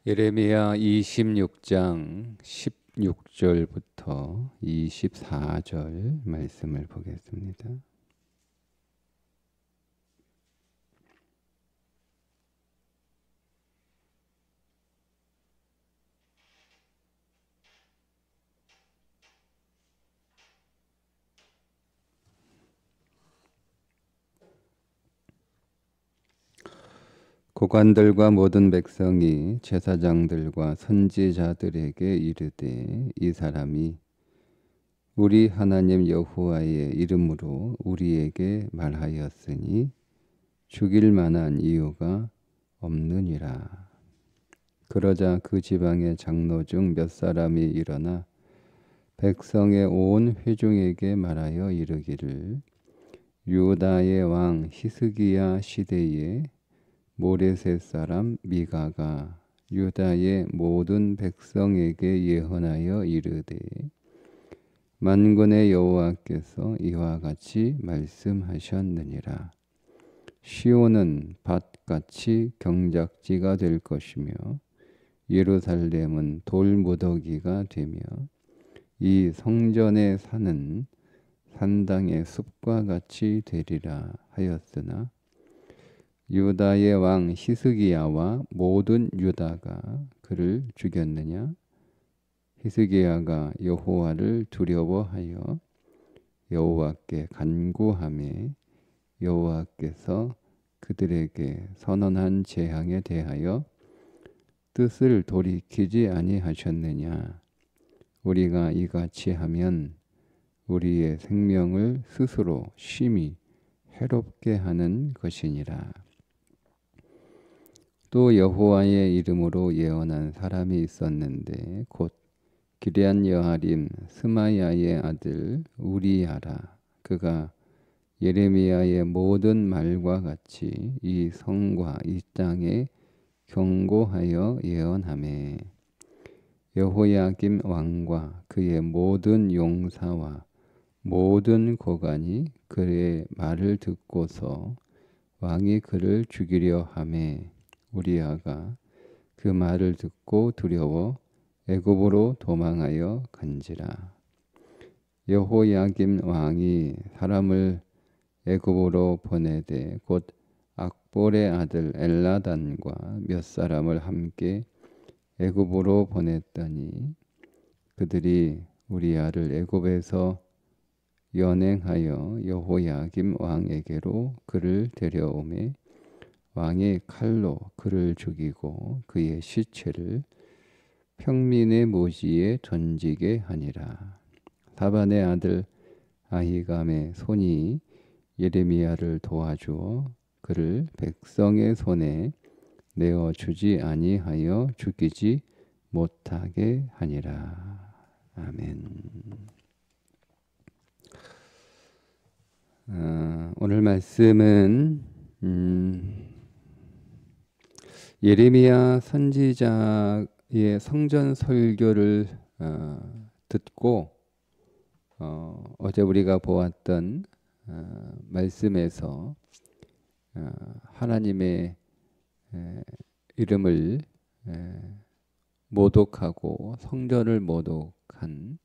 예레미야 26장 16절부터 24절 말씀을 보겠습니다. 고관들과 모든 백성이 제사장들과 선지자들에게 이르되, 이 사람이 우리 하나님 여호와의 이름으로 우리에게 말하였으니 죽일 만한 이유가 없느니라. 그러자 그 지방의 장로 중 몇 사람이 일어나 백성의 온 회중에게 말하여 이르기를, 유다의 왕 히스기야 시대에 모레셋 사람 미가가 유다의 모든 백성에게 예언하여 이르되, 만군의 여호와께서 이와 같이 말씀하셨느니라. 시온은 밭같이 경작지가 될 것이며 예루살렘은 돌무더기가 되며 이 성전의 산은 산당의 숲과 같이 되리라 하였으나, 유다의 왕 히스기야와 모든 유다가 그를 죽였느냐? 히스기야가 여호와를 두려워하여 여호와께 간구하매 여호와께서 그들에게 선언한 재앙에 대하여 뜻을 돌이키지 아니하셨느냐? 우리가 이같이 하면 우리의 생명을 스스로 심히 해롭게 하는 것이니라. 또 여호와의 이름으로 예언한 사람이 있었는데 곧 기럇 여아림 스마야의 아들 우리야라. 그가 예레미야의 모든 말과 같이 이 성과 이 땅에 경고하여 예언하매, 여호야김 왕과 그의 모든 용사와 모든 고관이 그의 말을 듣고서 왕이 그를 죽이려 하매, 우리야가 그 말을 듣고 두려워 애굽으로 도망하여 간지라. 여호야김 왕이 사람을 애굽으로 보내되 곧 악볼의 아들 엘라단과 몇 사람을 함께 애굽으로 보냈더니, 그들이 우리야를 애굽에서 연행하여 여호야김 왕에게로 그를 데려오매 왕이 칼로 그를 죽이고 그의 시체를 평민의 모지에 던지게 하니라. 사반의 아들 아히감의 손이 예레미야를 도와주어 그를 백성의 손에 내어주지 아니하여 죽이지 못하게 하니라. 아멘. 오늘 말씀은 예레미야 선지자의 성전 설교를 듣고 어제 우리가 보았던 말씀에서 하나님의 이름을 모독하고 성전을 모독한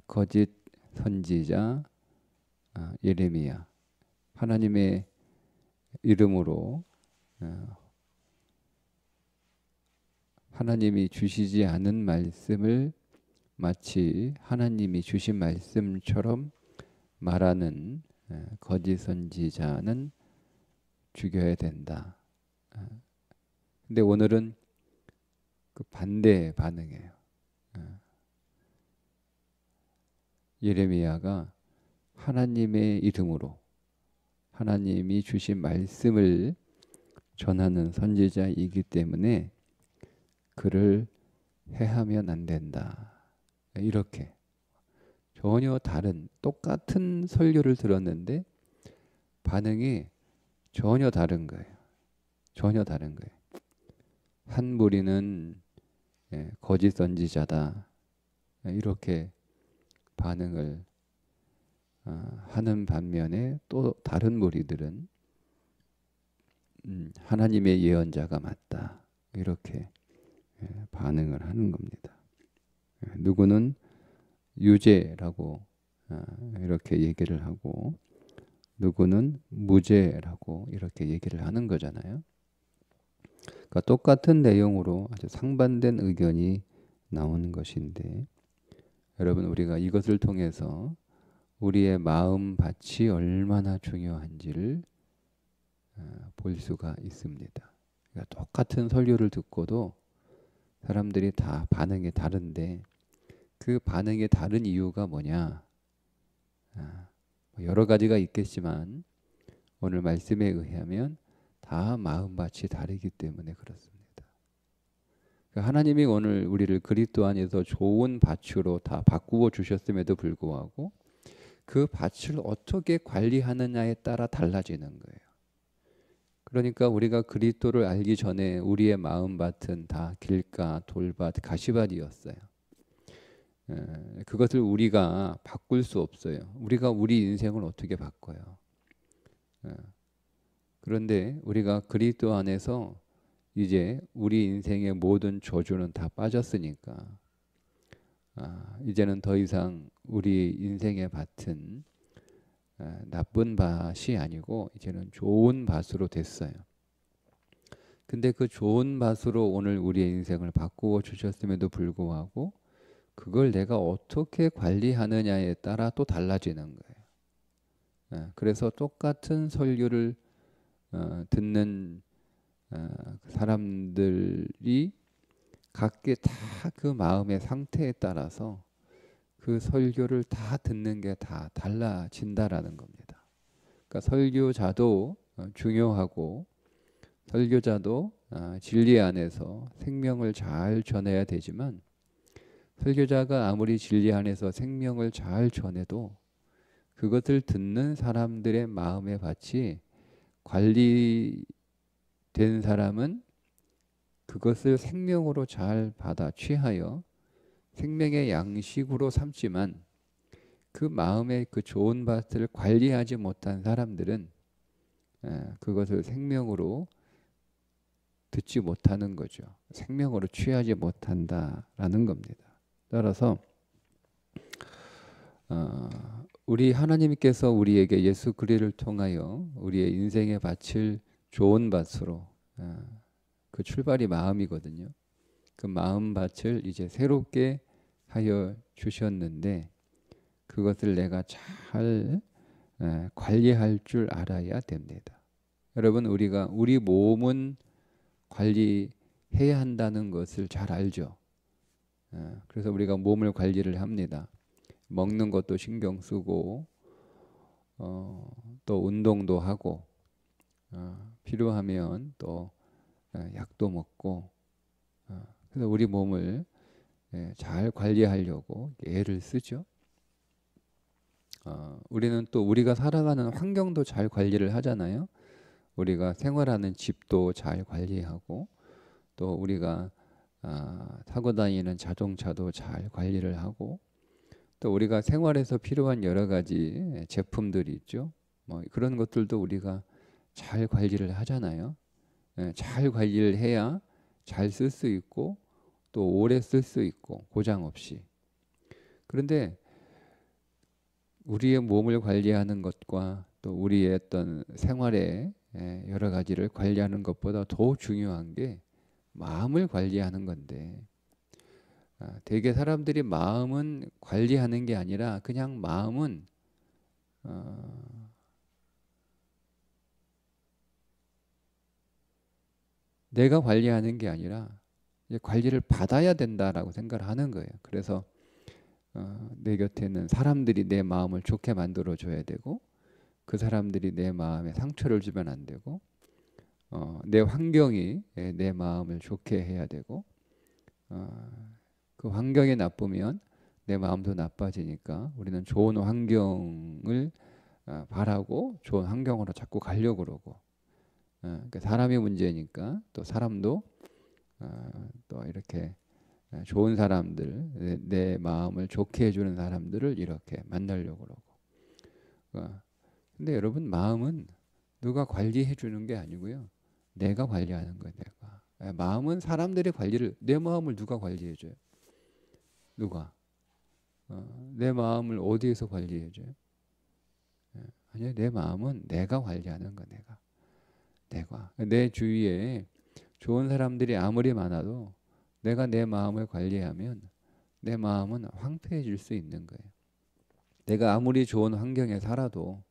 거짓 선지자 예레미야, 하나님의 이름으로 하나님이 주시지 않은 말씀을 마치 하나님이 주신 말씀처럼 말하는 거짓 선지자는 죽여야 된다. 근데 오늘은 그 반대 반응이에요. 예레미야가 하나님의 이름으로 하나님이 주신 말씀을 전하는 선지자이기 때문에 그를 해하면 안 된다. 이렇게 전혀 다른 똑같은 설교를 들었는데 반응이 전혀 다른 거예요. 전혀 다른 거예요. 한 무리는 거짓 선지자다. 이렇게 반응을 하는 반면에 또 다른 무리들은 하나님의 예언자가 맞다. 이렇게 반응을 하는 겁니다. 누구는 유죄라고 이렇게 얘기를 하고 누구는 무죄라고 이렇게 얘기를 하는 거잖아요. 그러니까 똑같은 내용으로 아주 상반된 의견이 나오는 것인데 여러분 우리가 이것을 통해서 우리의 마음 밭이 얼마나 중요한지를 볼 수가 있습니다. 그러니까 똑같은 설교를 듣고도 사람들이 다 반응이 다른데 그 반응이 다른 이유가 뭐냐? 여러 가지가 있겠지만 오늘 말씀에 의하면 다 마음밭이 다르기 때문에 그렇습니다. 하나님이 오늘 우리를 그리스도 안에서 좋은 밭으로 다 바꾸어 주셨음에도 불구하고 그 밭을 어떻게 관리하느냐에 따라 달라지는 거예요. 그러니까 우리가 그리스도를 알기 전에 우리의 마음밭은 다 길가, 돌밭, 가시밭이었어요. 그것을 우리가 바꿀 수 없어요. 우리가 우리 인생을 어떻게 바꿔요? 그런데 우리가 그리스도 안에서 이제 우리 인생의 모든 저주는 다 빠졌으니까 이제는 더 이상 우리 인생의 밭은 나쁜 밭이 아니고 이제는 좋은 밭으로 됐어요. 근데 그 좋은 밭으로 오늘 우리의 인생을 바꾸어 주셨음에도 불구하고 그걸 내가 어떻게 관리하느냐에 따라 또 달라지는 거예요. 그래서 똑같은 설교를 듣는 사람들이 각기 다 그 마음의 상태에 따라서 그 설교를 다 듣는 게 다 달라진다라는 겁니다. 그러니까 설교자도 중요하고 설교자도 진리 안에서 생명을 잘 전해야 되지만 설교자가 아무리 진리 안에서 생명을 잘 전해도 그것을 듣는 사람들의 마음의 밭이 관리된 사람은 그것을 생명으로 잘 받아 취하여 생명의 양식으로 삼지만 그 마음의 그 좋은 밭을 관리하지 못한 사람들은 그것을 생명으로 듣지 못하는 거죠. 생명으로 취하지 못한다라는 겁니다. 따라서 우리 하나님께서 우리에게 예수 그리스도를 통하여 우리의 인생의 밭을 좋은 밭으로 그 출발이 마음이거든요. 그 마음 밭을 이제 새롭게 하여 주셨는데 그것을 내가 잘 관리할 줄 알아야 됩니다. 여러분 우리가 우리 몸은 관리해야 한다는 것을 잘 알죠. 그래서 우리가 몸을 관리를 합니다. 먹는 것도 신경 쓰고 또 운동도 하고 필요하면 또 약도 먹고 그래서 우리 몸을 잘 관리하려고 애를 쓰죠. 우리는 또 우리가 살아가는 환경도 잘 관리를 하잖아요. 우리가 생활하는 집도 잘 관리하고 또 우리가 타고 다니는 자동차도 잘 관리를 하고 또 우리가 생활에서 필요한 여러 가지 제품들이 있죠. 뭐 그런 것들도 우리가 잘 관리를 하잖아요. 잘 관리를 해야 잘 쓸 수 있고 또 오래 쓸 수 있고 고장 없이. 그런데 우리의 몸을 관리하는 것과 또 우리의 어떤 생활의 여러 가지를 관리하는 것보다 더 중요한 게 마음을 관리하는 건데 대개 사람들이 마음은 관리하는 게 아니라 그냥 마음은 내가 관리하는 게 아니라 이제 관리를 받아야 된다라고 생각을 하는 거예요. 그래서 내 곁에 있는 사람들이 내 마음을 좋게 만들어 줘야 되고 그 사람들이 내 마음에 상처를 주면 안 되고 내 환경이 내 마음을 좋게 해야 되고 그 환경이 나쁘면 내 마음도 나빠지니까 우리는 좋은 환경을 바라고 좋은 환경으로 자꾸 가려고 그러고 그러니까 사람이 문제니까 또 사람도 또 이렇게 좋은 사람들 내 마음을 좋게 해주는 사람들을 이렇게 만나려고 그러고 근데 여러분 마음은 누가 관리해 주는 게 아니고요 내가 관리하는 거예요. 내가 마음은 사람들이 관리를, 내 마음을 누가 관리해줘요? 누가? 내 마음을 어디에서 관리해줘요? 아니요, 내 마음은 내가 관리하는 거. 내가 내 주위에 좋은 사람들이 아무리 많아도 내가 내 마음을 관리하면 내 마음은 황폐해질 수 있는 거예요. 내가 아무리 좋은 환경에 살아도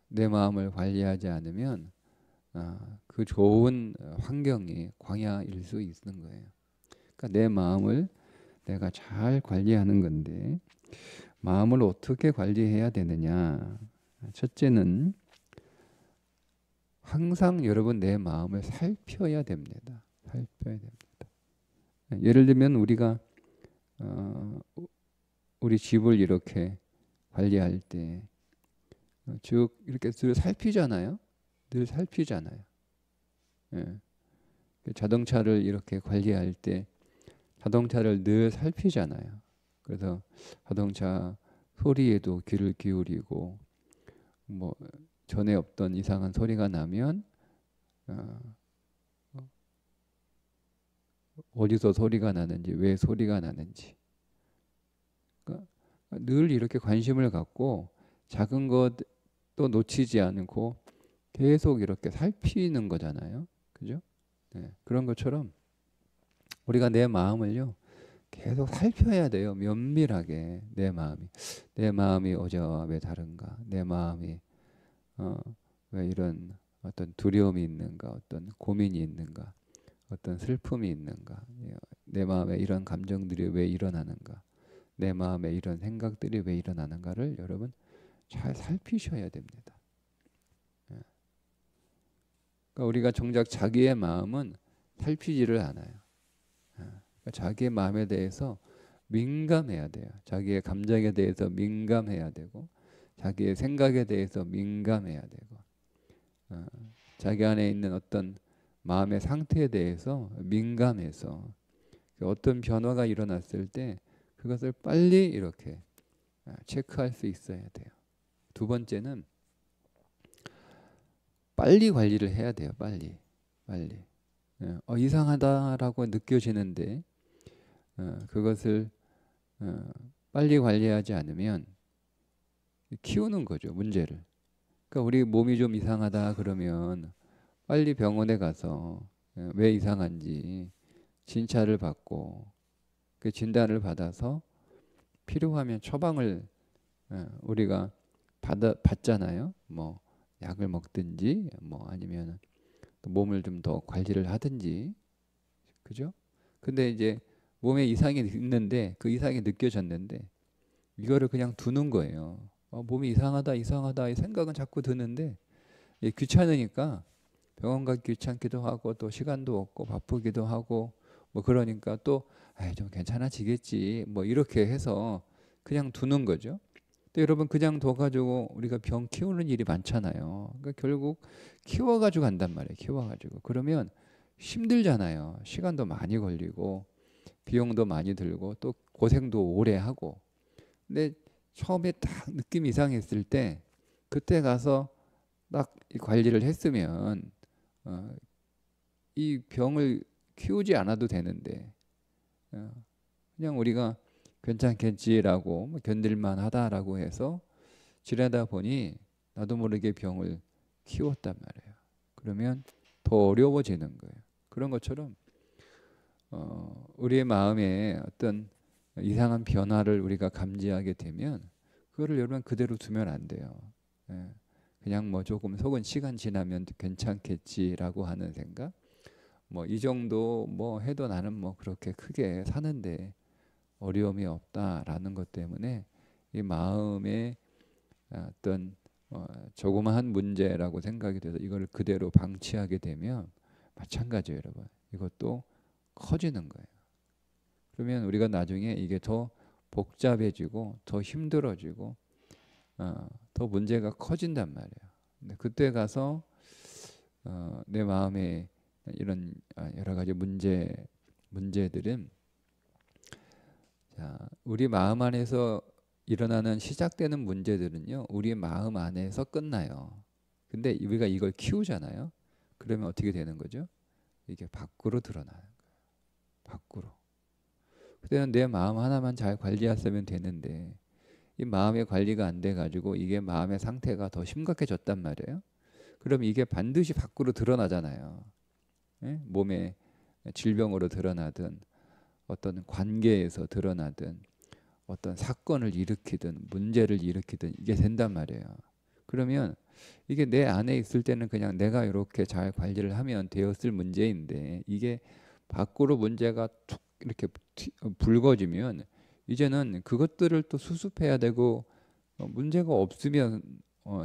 내 마음을 관리하지 않으면 그 좋은 환경이 광야일 수 있는 거예요. 그러니까 내 마음을 내가 잘 관리하는 건데, 마음을 어떻게 관리해야 되느냐? 첫째는 항상 여러분 내 마음을 살펴야 됩니다. 살펴야 됩니다. 예를 들면 우리가 우리 집을 이렇게 관리할 때 쭉 이렇게 늘 살피잖아요. 늘 살피잖아요. 예. 자동차를 이렇게 관리할 때 자동차를 늘 살피잖아요. 그래서 자동차 소리에도 귀를 기울이고, 뭐 전에 없던 이상한 소리가 나면 어디서 소리가 나는지, 왜 소리가 나는지, 그러니까 늘 이렇게 관심을 갖고 작은 것도 놓치지 않고 계속 이렇게 살피는 거잖아요. 그죠? 네. 그런 것처럼 우리가 내 마음을요 계속 살펴야 돼요. 면밀하게. 내 마음이 어제와 왜 다른가? 내 마음이 왜 이런 어떤 두려움이 있는가? 어떤 고민이 있는가? 어떤 슬픔이 있는가? 내 마음에 이런 감정들이 왜 일어나는가? 내 마음에 이런 생각들이 왜 일어나는가를 여러분 잘 살피셔야 됩니다. 그러니까 우리가 정작 자기의 마음은 살피지를 않아요. 그러니까 자기의 마음에 대해서 민감해야 돼요. 자기의 감정에 대해서 민감해야 되고, 자기의 생각에 대해서 민감해야 되고, 자기 안에 있는 어떤 마음의 상태에 대해서 민감해서 어떤 변화가 일어났을 때 그것을 빨리 이렇게 체크할 수 있어야 돼요. 두 번째는 빨리 관리를 해야 돼요. 빨리. 이상하다라고 느껴지는데 그것을 빨리 관리하지 않으면 키우는 거죠, 문제를. 그러니까 우리 몸이 좀 이상하다 그러면 빨리 병원에 가서 왜 이상한지 진찰을 받고 그 진단을 받아서 필요하면 처방을 우리가 받잖아요. 뭐 약을 먹든지 뭐 아니면 몸을 좀 더 관리를 하든지, 그죠? 근데 이제 몸에 이상이 있는데 그 이상이 느껴졌는데 이거를 그냥 두는 거예요. 몸이 이상하다 이 생각은 자꾸 드는데 귀찮으니까 병원 가기 귀찮기도 하고 또 시간도 없고 바쁘기도 하고 뭐 그러니까 또 좀 괜찮아지겠지 뭐 이렇게 해서 그냥 두는 거죠. 또 여러분 그냥 둬가지고 우리가 병 키우는 일이 많잖아요. 그러니까 결국 키워가지고 간단 말이에요. 키워가지고 그러면 힘들잖아요. 시간도 많이 걸리고 비용도 많이 들고 또 고생도 오래 하고. 근데 처음에 딱 느낌 이상했을 때 그때 가서 딱 관리를 했으면 이 병을 키우지 않아도 되는데 그냥 우리가 괜찮겠지라고 견딜만 하다라고 해서 지내다 보니 나도 모르게 병을 키웠단 말이에요. 그러면 더 어려워지는 거예요. 그런 것처럼 우리의 마음에 어떤 이상한 변화를 우리가 감지하게 되면 그거를 여러분 그대로 두면 안 돼요. 그냥 뭐 조금 속은 시간 지나면 괜찮겠지라고 하는 생각, 뭐 이 정도 뭐 해도 나는 뭐 그렇게 크게 사는데 어려움이 없다라는 것 때문에 이 마음에 어떤 조그마한 문제라고 생각이 돼서 이걸 그대로 방치하게 되면 마찬가지예요, 여러분. 이것도 커지는 거예요. 그러면 우리가 나중에 이게 더 복잡해지고 더 힘들어지고 더 문제가 커진단 말이에요. 근데 그때 가서 내 마음에 이런 여러 가지 문제들은 우리 마음 안에서 일어나는 시작되는 문제들은요, 우리 마음 안에서 끝나요. 근데 우리가 이걸 키우잖아요. 그러면 어떻게 되는 거죠? 이게 밖으로 드러나는 거예요. 밖으로. 그때는 내 마음 하나만 잘 관리했으면 되는데 이 마음의 관리가 안 돼 가지고 이게 마음의 상태가 더 심각해졌단 말이에요. 그럼 이게 반드시 밖으로 드러나잖아요. 예? 몸의 질병으로 드러나든 어떤 관계에서 드러나든 어떤 사건을 일으키든 문제를 일으키든 이게 된단 말이에요. 그러면 이게 내 안에 있을 때는 그냥 내가 이렇게 잘 관리를 하면 되었을 문제인데 이게 밖으로 문제가 툭 이렇게 불거지면 이제는 그것들을 또 수습해야 되고 문제가 없으면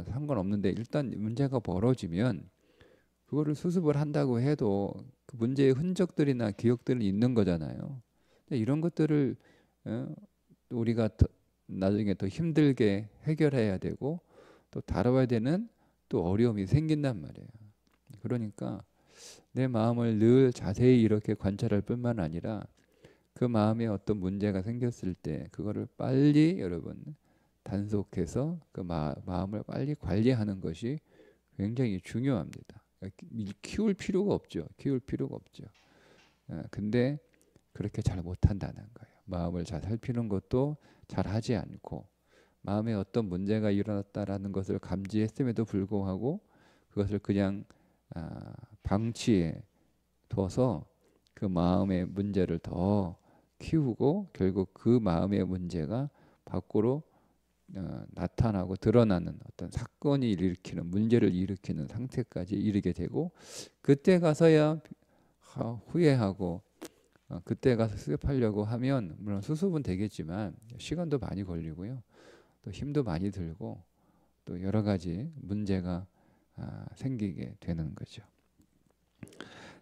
상관없는데 일단 문제가 벌어지면 그거를 수습을 한다고 해도 그 문제의 흔적들이나 기억들은 있는 거잖아요. 근데 이런 것들을 우리가 나중에 더 힘들게 해결해야 되고 또 다뤄야 되는 또 어려움이 생긴단 말이에요. 그러니까 내 마음을 늘 자세히 이렇게 관찰할 뿐만 아니라 그 마음에 어떤 문제가 생겼을 때 그거를 빨리 여러분 단속해서 그 마음을 빨리 관리하는 것이 굉장히 중요합니다. 키울 필요가 없죠. 키울 필요가 없죠. 근데 그렇게 잘 못한다는 거예요. 마음을 잘 살피는 것도 잘 하지 않고 마음에 어떤 문제가 일어났다라는 것을 감지했음에도 불구하고 그것을 그냥 방치해 둬서 그 마음의 문제를 더 키우고 결국 그 마음의 문제가 밖으로 나타나고 드러나는 어떤 사건이 일으키는 문제를 일으키는 상태까지 이르게 되고 그때 가서야 후회하고 그때 가서 수습하려고 하면 물론 수습은 되겠지만 시간도 많이 걸리고요. 또 힘도 많이 들고 또 여러 가지 문제가 생기게 되는 거죠.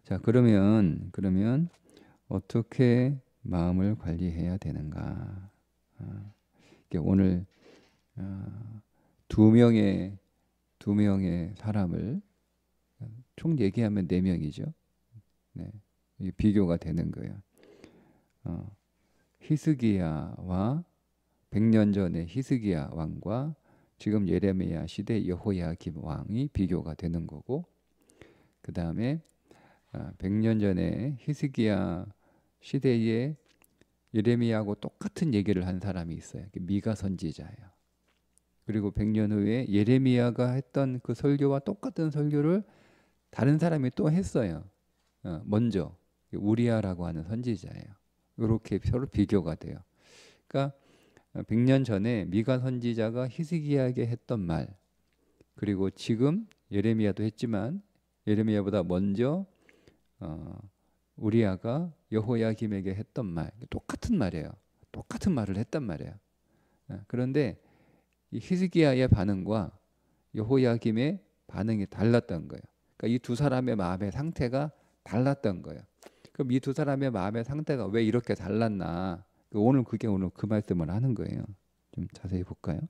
자, 그러면 어떻게 마음을 관리해야 되는가? 오늘 두 명의 사람을 총 얘기하면 네 명이죠. 네, 비교가 되는 거예요. 히스기야와 100년 전의 히스기야 왕과 지금 예레미야 시대 여호야김 왕이 비교가 되는 거고, 그 다음에 100년 전에 히스기야 시대에 예레미야하고 똑같은 얘기를 한 사람이 있어요. 미가 선지자예요. 그리고 100년 후에 예레미야가 했던 그 설교와 똑같은 설교를 다른 사람이 또 했어요. 먼저 우리야라고 하는 선지자예요. 이렇게 서로 비교가 돼요. 그러니까 100년 전에 미가 선지자가 히스기야에게 했던 말, 그리고 지금 예레미야도 했지만 예레미야보다 먼저 우리야가 여호야김에게 했던 말, 똑같은 말이에요. 똑같은 말을 했단 말이에요. 그런데 이 히스기야의 반응과 여호야김의 반응이 달랐던 거예요. 그러니까 이 두 사람의 마음의 상태가 달랐던 거예요. 그럼 이 두 사람의 마음의 상태가 왜 이렇게 달랐나? 오늘 그 말씀을 하는 거예요. 좀 자세히 볼까요?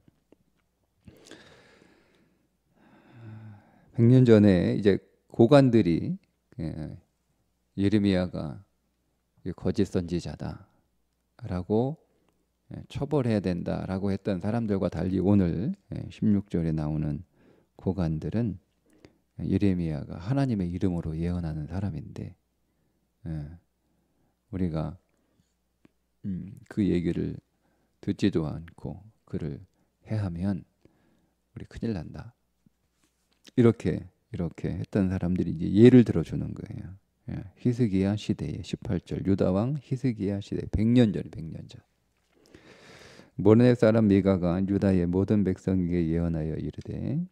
100년 전에 이제 고관들이 예레미야가 거짓 선지자다라고 처벌해야 된다라고 했던 사람들과 달리 오늘 16절에 나오는 고관들은 예레미야가 하나님의 이름으로 예언하는 사람인데 우리가 그 얘기를 듣지도 않고 그를 해하면 우리 큰일 난다. 이렇게 했던 사람들이 이제 예를 들어주는 거예요. 히스기야 시대의 18절 유다 왕 히스기야 시대 100년 전 모르네 사람 미가가 유다의 모든 백성에게 예언하여 이르되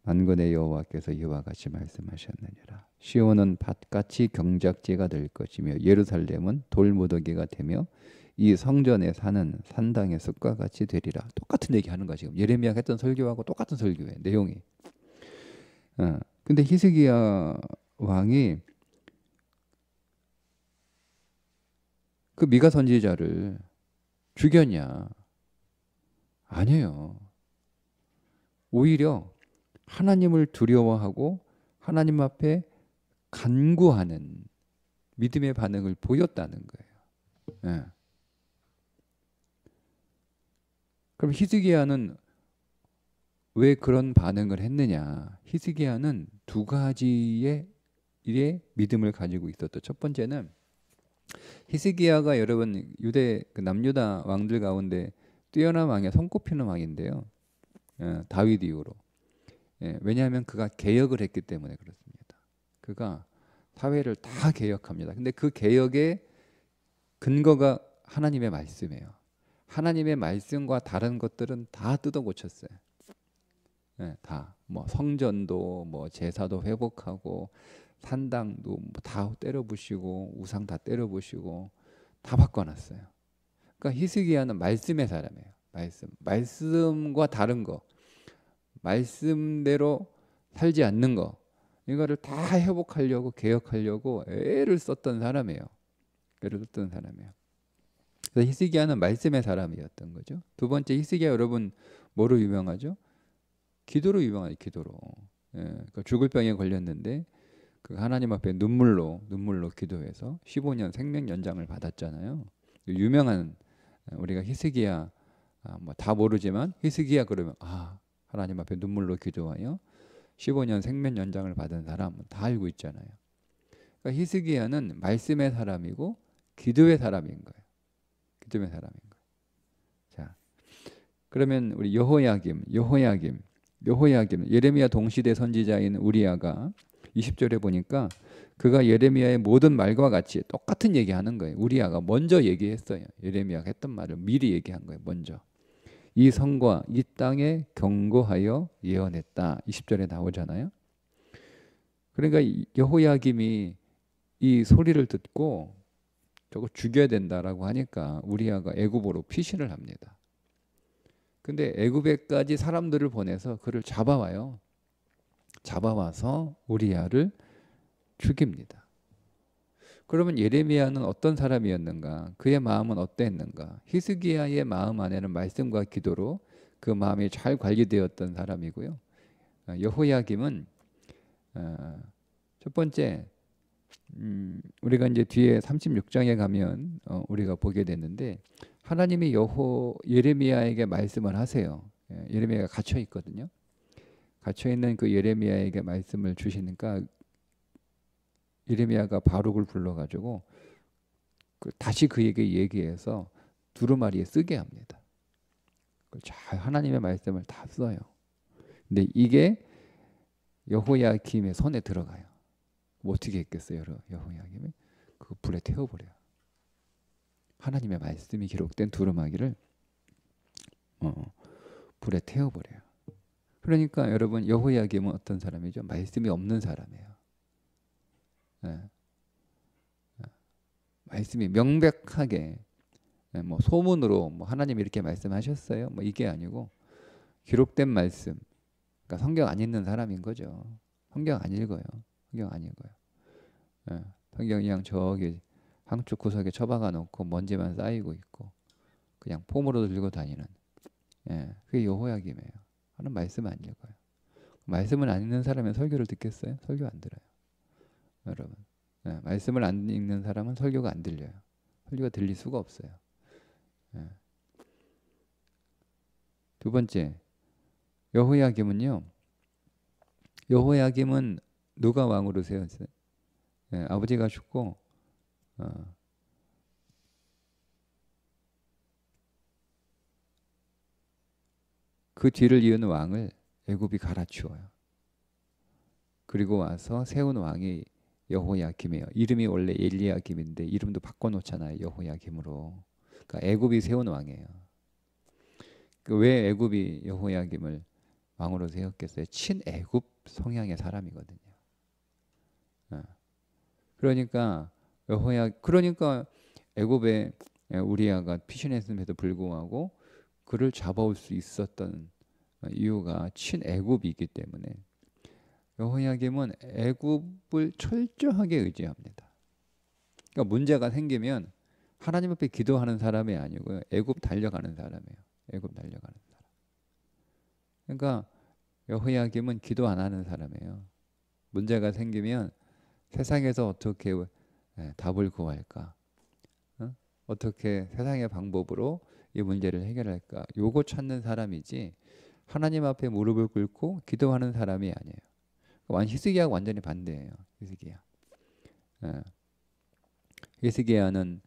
만군의 여호와께서 이와 같이 말씀하셨느니라. 시온은 밭같이 경작지가 될 것이며 예루살렘은 돌무더기가 되며 이 성전에 사는 산당의 숲과 같이 되리라. 똑같은 얘기하는 거야 지금. 예레미야가 했던 설교하고 똑같은 설교예요. 내용이. 근데 히스기야 왕이 그 미가 선지자를 죽였냐? 아니에요. 오히려 하나님을 두려워하고 하나님 앞에 간구하는 믿음의 반응을 보였다는 거예요. 그럼 히스기야는 왜 그런 반응을 했느냐? 히스기야는 두 가지의 일에 믿음을 가지고 있었던 첫 번째는 히스기야가 여러분 유대 그 남유다 왕들 가운데 뛰어난 왕이야 손꼽히는 왕인데요. 다윗 이후로. 왜냐하면 그가 개혁을 했기 때문에 그렇습니다. 그가 사회를 다 개혁합니다. 근데 그 개혁의 근거가 하나님의 말씀이에요. 하나님의 말씀과 다른 것들은 다 뜯어 고쳤어요. 다 뭐 성전도 뭐 제사도 회복하고 산당도 뭐 다 때려 부시고 우상 다 때려 부시고 다 바꿔놨어요. 그러니까 히스기야는 말씀의 사람이에요. 말씀과 다른 거, 말씀대로 살지 않는 거, 이거를 다 회복하려고 개혁하려고 애를 썼던 사람이에요. 애를 썼던 사람이에요. 그래서 히스기야는 말씀의 사람이었던 거죠. 두 번째, 히스기야 여러분 뭐로 유명하죠? 기도로 유명하죠. 기도로. 그러니까 죽을 병에 걸렸는데 그 하나님 앞에 눈물로 기도해서 15년 생명 연장을 받았잖아요. 유명한 우리가 히스기야 뭐 다 모르지만 히스기야 그러면 하나님 앞에 눈물로 기도하여 15년 생명 연장을 받은 사람 다 알고 있잖아요. 그러니까 히스기야는 말씀의 사람이고 기도의 사람인 거예요. 기도의 사람인 거예요. 자, 그러면 우리 여호야김 예레미야 동시대 선지자인 우리야가 20절에 보니까 그가 예레미야의 모든 말과 같이 똑같은 얘기하는 거예요. 우리야가 먼저 얘기했어요. 예레미야가 했던 말을 미리 얘기한 거예요. 먼저 이 성과 이 땅에 경고하여 예언했다. 20절에 나오잖아요. 그러니까 여호야김이 이 소리를 듣고 저거 죽여야 된다라고 하니까 우리야가 애굽으로 피신을 합니다. 근데 애굽에까지 사람들을 보내서 그를 잡아와요. 잡아와서 우리야를 죽입니다. 그러면 예레미야는 어떤 사람이었는가? 그의 마음은 어땠는가? 히스기야의 마음 안에는 말씀과 기도로 그 마음이 잘 관리되었던 사람이고요. 여호야김은 첫 번째 우리가 이제 뒤에 36장에 가면 우리가 보게 되는데 하나님이 예레미야에게 말씀을 하세요. 예레미야가 갇혀 있거든요. 갇혀 있는 그 예레미야에게 말씀을 주시니까 예레미야가 바룩을 불러가지고 다시 그에게 얘기해서 두루마리에 쓰게 합니다. 잘 하나님의 말씀을 다 써요. 근데 이게 여호야김의 손에 들어가요. 뭐 어떻게 했겠어요, 여호야김이? 그 불에 태워버려요. 하나님의 말씀이 기록된 두루마기를 불에 태워버려요. 그러니까 여러분 여호야김은 어떤 사람이죠? 말씀이 없는 사람이에요. 말씀이 명백하게 뭐 소문으로 뭐 하나님이 이렇게 말씀하셨어요. 뭐 이게 아니고 기록된 말씀. 그러니까 성경 안 읽는 사람인 거죠. 성경 안 읽어요. 성경 안 읽어요. 성경 그냥 저기 한쪽 구석에 처박아 놓고 먼지만 쌓이고 있고 그냥 폼으로 들고 다니는. 그게 여호야김이에요. 하는 말씀 안 읽어요. 말씀을 안 읽는 사람은 설교를 듣겠어요? 설교 안 들어요. 여러분, 말씀을 안 읽는 사람은 설교가 안 들려요. 설교가 들릴 수가 없어요. 두 번째, 여호야김은요. 여호야김은 누가 왕으로 세웠어요? 아버지가 죽고 그 뒤를 이은 왕을 애굽이 갈아치워요. 그리고 와서 세운 왕이 여호야김이에요. 이름이 원래 엘리야김인데 이름도 바꿔놓잖아요. 여호야김으로. 그러니까 애굽이 세운 왕이에요. 왜 애굽이 여호야김을 왕으로 세웠겠어요? 친애굽 성향의 사람이거든요. 그러니까 그러니까 애굽에 우리야가 피신했음에도 불구하고 그를 잡아올 수 있었던 이유가 친애굽이기 때문에 여호야김은 애굽을 철저하게 의지합니다. 그러니까 문제가 생기면 하나님 앞에 기도하는 사람이 아니고요. 애굽 달려가는 사람이에요. 애굽 달려가는 사람. 그러니까 여호야김은 기도 안 하는 사람이에요. 문제가 생기면 세상에서 어떻게 답을 구할까? 어떻게 세상의 방법으로 이 문제를 해결할까? 요거 찾는 사람이지 하나님 앞에 무릎을 꿇고 기도하는 사람이 아니에요. 히스기야가 완전히 반대예요. 히스기야. 예. 히스기야는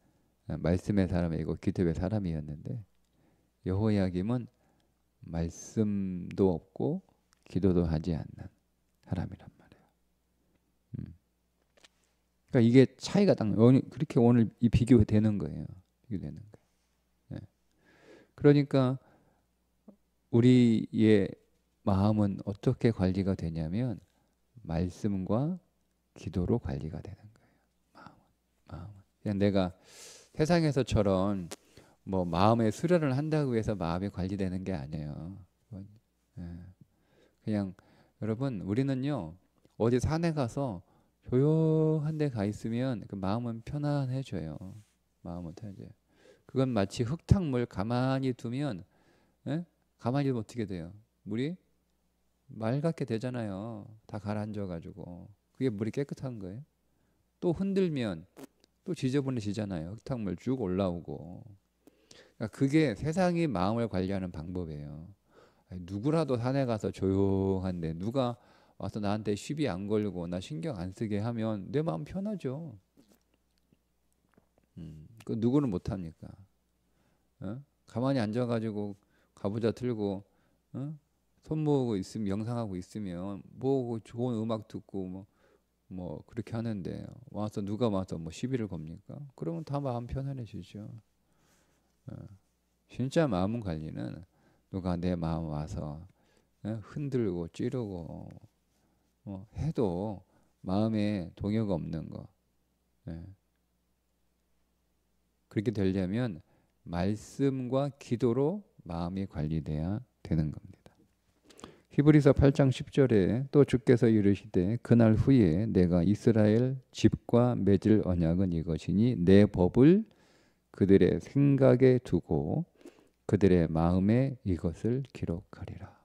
말씀의 사람이고 기도의 사람이었는데 여호야김은 말씀도 없고 기도도 하지 않는 사람이란 말이에요. 그러니까 이게 차이가 딱 그렇게 오늘 이 비교되는 거예요. 비교되는 거예요. 예. 그러니까 우리의 마음은 어떻게 관리가 되냐면 말씀과 기도로 관리가 되는 거예요. 마음은. 그냥 내가 세상에서처럼 뭐 마음의 수련을 한다고 해서 마음이 관리되는 게 아니에요. 예. 그냥 여러분 우리는요 어디 산에 가서 조용한 데 가 있으면 그 마음은 편안해져요. 마음은 편해져요. 그건 마치 흙탕물 가만히 두면 가만히 두면 어떻게 돼요? 물이 맑게 되잖아요. 다 가라앉아 가지고. 그게 물이 깨끗한 거예요. 또 흔들면 또 지저분해지잖아요. 흙탕물 쭉 올라오고. 그러니까 그게 세상이 마음을 관리하는 방법이에요. 누구라도 산에 가서 조용한데 누가 와서 나한테 시비 안 걸고 나 신경 안 쓰게 하면 내 마음 편하죠. 그 누구는 못 합니까? 가만히 앉아가지고 가부좌 틀고 손 모으고 있으면 명상하고 있으면 뭐 좋은 음악 듣고 뭐 그렇게 하는데 와서 누가 와서 뭐 시비를 겁니까? 그러면 다 마음 편안해지죠. 진짜 마음 관리는 누가 내 마음 와서 흔들고 찌르고 해도 마음에 동요가 없는 거. 그렇게 되려면 말씀과 기도로 마음이 관리돼야 되는 겁니다. 히브리서 8장 10절에 또 주께서 이르시되 그날 후에 내가 이스라엘 집과 맺을 언약은 이것이니 내 법을 그들의 생각에 두고 그들의 마음에 이것을 기록하리라.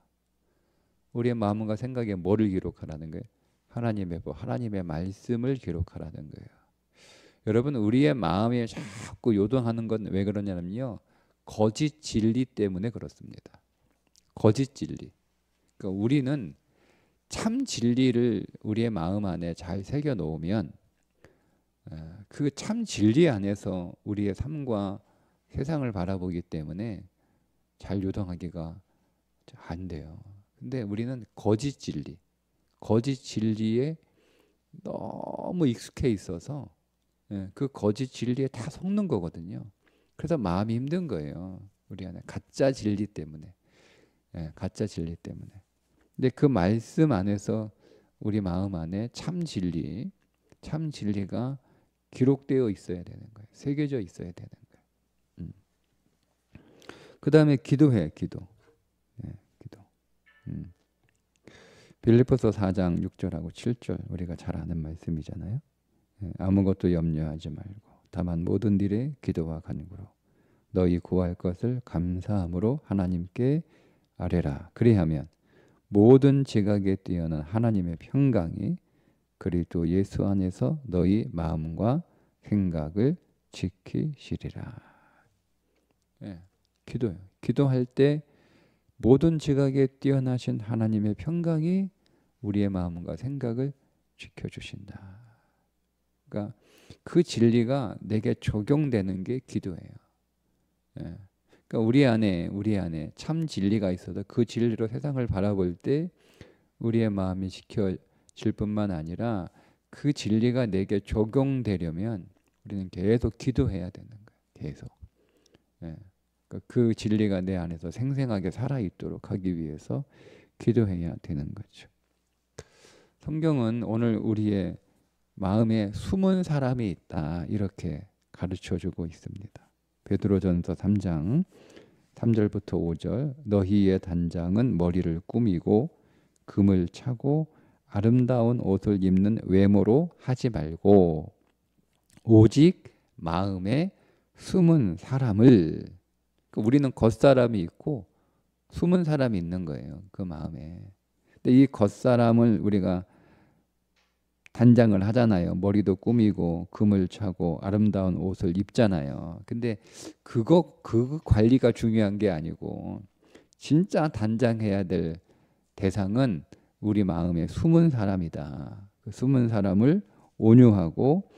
우리의 마음과 생각에 뭐를 기록하라는 거예요? 하나님의 법, 하나님의 말씀을 기록하라는 거예요. 여러분 우리의 마음에 자꾸 요동하는 건 왜 그러냐면요. 거짓 진리 때문에 그렇습니다. 거짓 진리. 그러니까 우리는 참 진리를 우리의 마음 안에 잘 새겨 놓으면 그 참 진리 안에서 우리의 삶과 세상을 바라보기 때문에 잘 요동하기가 안 돼요. 근데 우리는 거짓 진리, 거짓 진리에 너무 익숙해 있어서 그 거짓 진리에 다 속는 거거든요. 그래서 마음이 힘든 거예요. 우리 안에 가짜 진리 때문에, 가짜 진리 때문에. 근데 그 말씀 안에서 우리 마음 안에 참 진리, 참 진리가 기록되어 있어야 되는 거예요. 새겨져 있어야 되는 거예요. 그 다음에 기도해, 기도. 기도. 빌립보서 4장 6절하고 7절 우리가 잘 아는 말씀이잖아요. 아무것도 염려하지 말고 다만 모든 일에 기도와 간구로 너희 구할 것을 감사함으로 하나님께 아뢰라. 그리하면 모든 지각에 뛰어난 하나님의 평강이 그리스도 예수 안에서 너희 마음과 생각을 지키시리라. 기도요. 기도할 때 모든 지각에 뛰어나신 하나님의 평강이 우리의 마음과 생각을 지켜주신다. 그러니까 그 진리가 내게 적용되는 게 기도예요. 그러니까 우리 안에 참 진리가 있어서 그 진리로 세상을 바라볼 때 우리의 마음이 지켜질 뿐만 아니라 그 진리가 내게 적용되려면 우리는 계속 기도해야 되는 거예요. 계속. 그 진리가 내 안에서 생생하게 살아있도록 하기 위해서 기도해야 되는 거죠. 성경은 오늘 우리의 마음에 숨은 사람이 있다 이렇게 가르쳐주고 있습니다. 베드로전서 3장 3절부터 5절 너희의 단장은 머리를 꾸미고 금을 차고 아름다운 옷을 입는 외모로 하지 말고 오직 마음에 숨은 사람을 우리는 겉사람이 있고 숨은 사람이 있는 거예요. 그 마음에. 근데 이 겉사람을 우리가 단장을 하잖아요. 머리도 꾸미고 금을 차고 아름다운 옷을 입잖아요. 근데 그 관리가 중요한 게 아니고 진짜 단장해야 될 대상은 우리 마음에 숨은 사람이다. 그 숨은 사람을 온유하고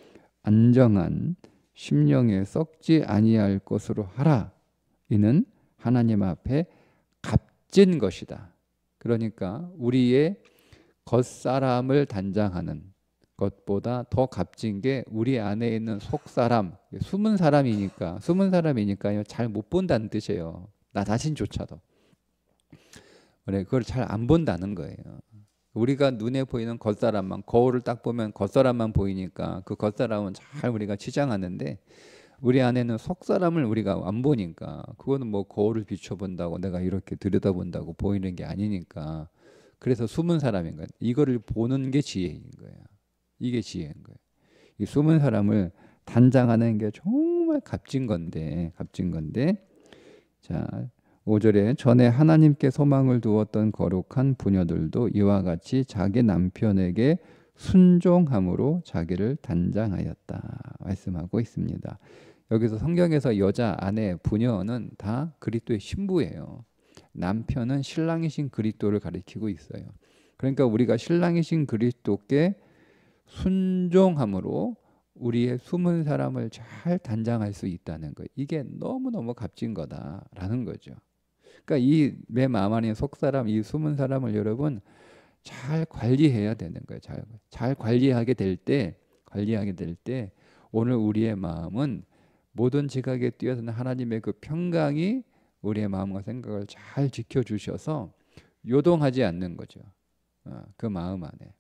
안정한 심령에 썩지 아니할 것으로 하라. 이는 하나님 앞에 값진 것이다. 그러니까 우리의 겉사람을 단장하는 것보다 더 값진 게 우리 안에 있는 속사람, 숨은 사람이니까 잘 못 본다는 뜻이에요. 나 자신조차도. 그래, 그걸 잘 안 본다는 거예요. 우리가 눈에 보이는 겉사람만, 거울을 딱 보면 겉사람만 보이니까 그 겉사람은 잘 우리가 치장하는데 우리 안에는 속사람을 우리가 안 보니까 그거는 뭐 거울을 비춰본다고 내가 이렇게 들여다본다고 보이는 게 아니니까 그래서 숨은 사람인 거예요. 이거를 보는 게 지혜인 거예요. 이게 지혜인 거예요. 이 숨은 사람을 단장하는 게 정말 값진 건데 자 5절에 전에 하나님께 소망을 두었던 거룩한 부녀들도 이와 같이 자기 남편에게 순종함으로 자기를 단장하였다 말씀하고 있습니다. 여기서 성경에서 여자, 아내, 부녀는 다 그리스도의 신부예요. 남편은 신랑이신 그리스도를 가리키고 있어요. 그러니까 우리가 신랑이신 그리스도께 순종함으로 우리의 숨은 사람을 잘 단장할 수 있다는 거예요. 이게 너무너무 값진 거다라는 거죠. 그러니까 이 내 마음 안에 속사람, 이 숨은 사람을 여러분 잘 관리해야 되는 거예요. 잘 관리하게 될 때 오늘 우리의 마음은 모든 지각에 뛰어드는 하나님의 그 평강이 우리의 마음과 생각을 잘 지켜주셔서 요동하지 않는 거죠. 그 마음 안에.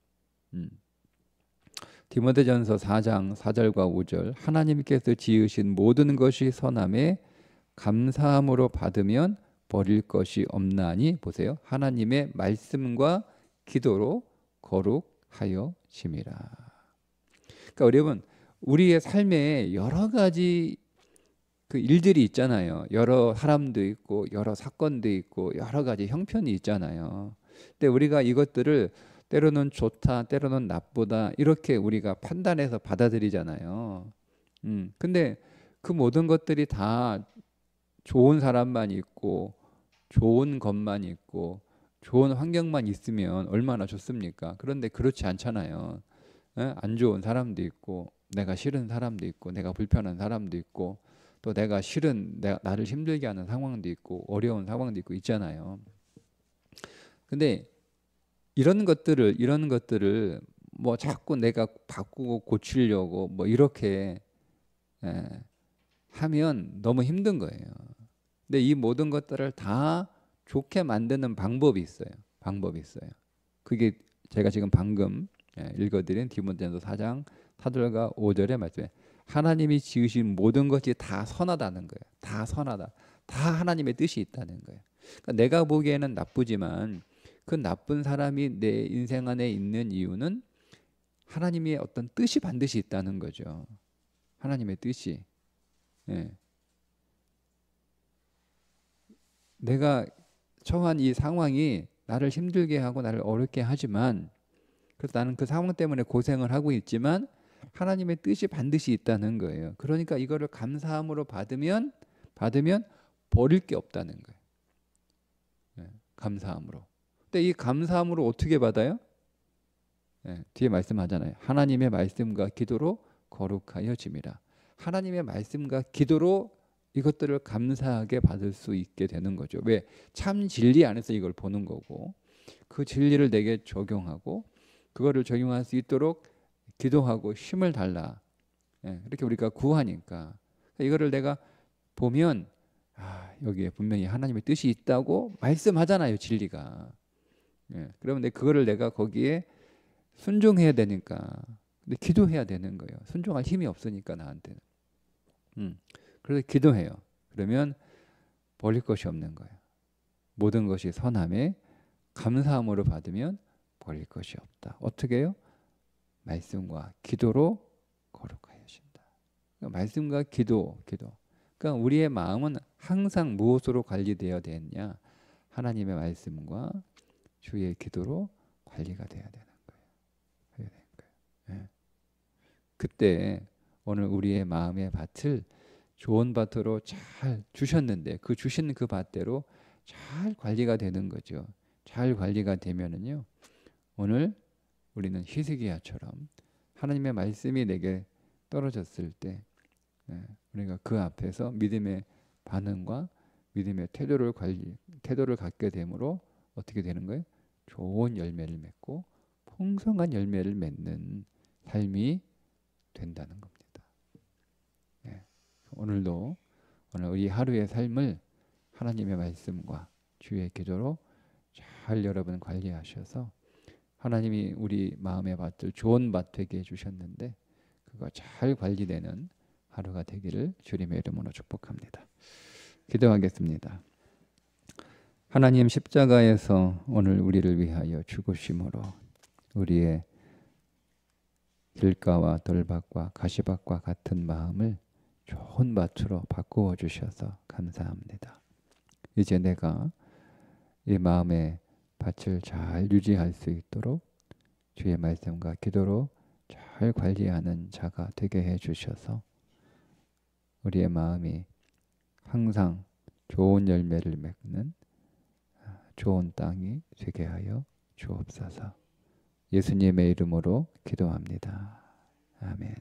디모데전서 4장 4절과 5절 하나님께서 지으신 모든 것이 선함에 감사함으로 받으면 버릴 것이 없나니 보세요. 하나님의 말씀과 기도로 거룩하여 짐이라. 그러니까 여러분 우리의 삶에 여러 가지 그 일들이 있잖아요. 여러 사람도 있고 여러 사건도 있고 여러 가지 형편이 있잖아요. 근데 우리가 이것들을 때로는 좋다, 때로는 나쁘다 이렇게 우리가 판단해서 받아들이잖아요. 근데 그 모든 것들이 다 좋은 사람만 있고 좋은 것만 있고 좋은 환경만 있으면 얼마나 좋습니까? 그런데 그렇지 않잖아요. 안 좋은 사람도 있고 내가 싫은 사람도 있고 내가 불편한 사람도 있고 또 내가 싫은 나를 힘들게 하는 상황도 있고 어려운 상황도 있고 있잖아요. 근데 이런 것들을 뭐 자꾸 내가 바꾸고 고치려고 뭐 이렇게 하면 너무 힘든 거예요. 근데 이 모든 것들을 다 좋게 만드는 방법이 있어요. 그게 제가 지금 방금 읽어드린 디모데전서 4장 4절과 5절의 말씀에 하나님이 지으신 모든 것이 다 선하다는 거예요. 다 선하다. 다 하나님의 뜻이 있다는 거예요. 그러니까 내가 보기에는 나쁘지만 그 나쁜 사람이 내 인생 안에 있는 이유는 하나님의 어떤 뜻이 반드시 있다는 거죠. 하나님의 뜻이. 내가 처한 이 상황이 나를 힘들게 하고 나를 어렵게 하지만 그래서 나는 그 상황 때문에 고생을 하고 있지만 하나님의 뜻이 반드시 있다는 거예요. 그러니까 이거를 감사함으로 받으면 버릴 게 없다는 거예요. 감사함으로. 근데 이 감사함으로 어떻게 받아요? 뒤에 말씀하잖아요. 하나님의 말씀과 기도로 거룩하여 짐이라. 하나님의 말씀과 기도로 이것들을 감사하게 받을 수 있게 되는 거죠. 왜? 참 진리 안에서 이걸 보는 거고 그 진리를 내게 적용하고 그거를 적용할 수 있도록 기도하고 힘을 달라. 이렇게 우리가 구하니까 이거를 내가 보면 여기에 분명히 하나님의 뜻이 있다고 말씀하잖아요. 진리가. 그러면 그거를 내가 거기에 순종해야 되니까 근데 기도해야 되는 거예요. 순종할 힘이 없으니까 나한테는. 그래서 기도해요. 그러면 버릴 것이 없는 거예요. 모든 것이 선함에 감사함으로 받으면 버릴 것이 없다. 어떻게 해요? 말씀과 기도로 거룩하여진다. 그러니까 말씀과 기도. 그러니까 우리의 마음은 항상 무엇으로 관리되어야 되느냐? 하나님의 말씀과 주의 기도로 관리가 돼야 되는 거예요. 그때 오늘 우리의 마음의 밭을 좋은 밭으로 잘 주셨는데 그 주신 그 밭대로 잘 관리가 되는 거죠. 잘 관리가 되면은요. 오늘 우리는 히스기야처럼 하나님의 말씀이 내게 떨어졌을 때 우리가 그 앞에서 믿음의 반응과 믿음의 태도를 갖게 되므로 어떻게 되는 거예요? 좋은 열매를 맺고 풍성한 열매를 맺는 삶이 된다는 겁니다. 오늘도 오늘 우리 하루의 삶을 하나님의 말씀과 주의 기도로 잘 여러분 관리하셔서 하나님이 우리 마음의 밭을 좋은 밭 되게 해주셨는데 그거 잘 관리되는 하루가 되기를 주님의 이름으로 축복합니다. 기도하겠습니다. 하나님, 십자가에서 오늘 우리를 위하여 죽으심으로 우리의 길가와 돌밭과 가시밭과 같은 마음을 좋은 밭으로 바꾸어 주셔서 감사합니다. 이제 내가 이 마음의 밭을 잘 유지할 수 있도록 주의 말씀과 기도로 잘 관리하는 자가 되게 해 주셔서 우리의 마음이 항상 좋은 열매를 맺는 좋은 땅이 되게 하여 주옵소서. 예수님의 이름으로 기도합니다. 아멘.